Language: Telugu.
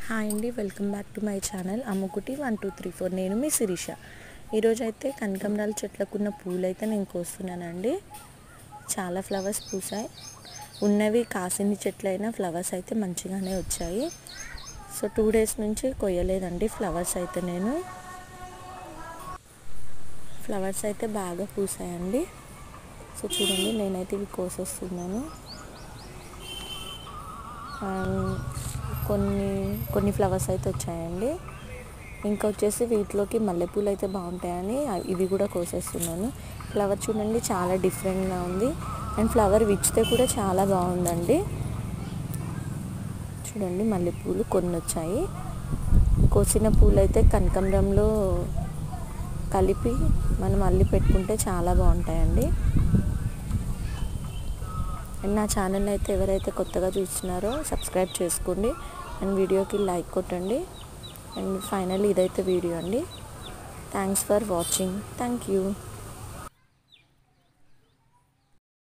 హాయ్ అండి, welcome back to my channel Ammukutti 1234. నేను మీ శిరీష. ఈరోజు అయితే కనకాంబరాల చెట్లకున్న పూలు అయితే నేను కోస్తున్నానండి. చాలా ఫ్లవర్స్ పూసాయి. ఉన్నవి కాసిన చెట్లైనా ఫ్లవర్స్ అయితే మంచిగానే వచ్చాయి. సో 2 days నుంచి కొయ్యలేదండి ఫ్లవర్స్ అయితే. ఫ్లవర్స్ అయితే బాగా పూసాయండి. సో చూడండి, నేనైతే ఇవి కోసేస్తున్నాను. కొన్ని ఫ్లవర్స్ అయితే వచ్చాయండి. ఇంకా వచ్చేసి వీటిలోకి మల్లెపూలు అయితే బాగుంటాయని ఇవి కూడా కోసేస్తున్నాను. ఫ్లవర్ చూడండి, చాలా డిఫరెంట్గా ఉంది. అండ్ ఫ్లవర్ విచ్చితే కూడా చాలా బాగుందండి. చూడండి, మల్లెపూలు కొన్ని వచ్చాయి. కోసిన పూలు అయితే కనకాంబరంలో కలిపి మనం అల్లి పెట్టుకుంటే చాలా బాగుంటాయండి. అండ్ నా ఛానల్ అయితే ఎవరైతే కొత్తగా చూస్తున్నారో సబ్స్క్రైబ్ చేసుకోండి అండ్ వీడియోకి లైక్ కొట్టండి. అండ్ ఫైనల్లీ ఇదైతే వీడియో అండి. Thanks for watching. Thank you.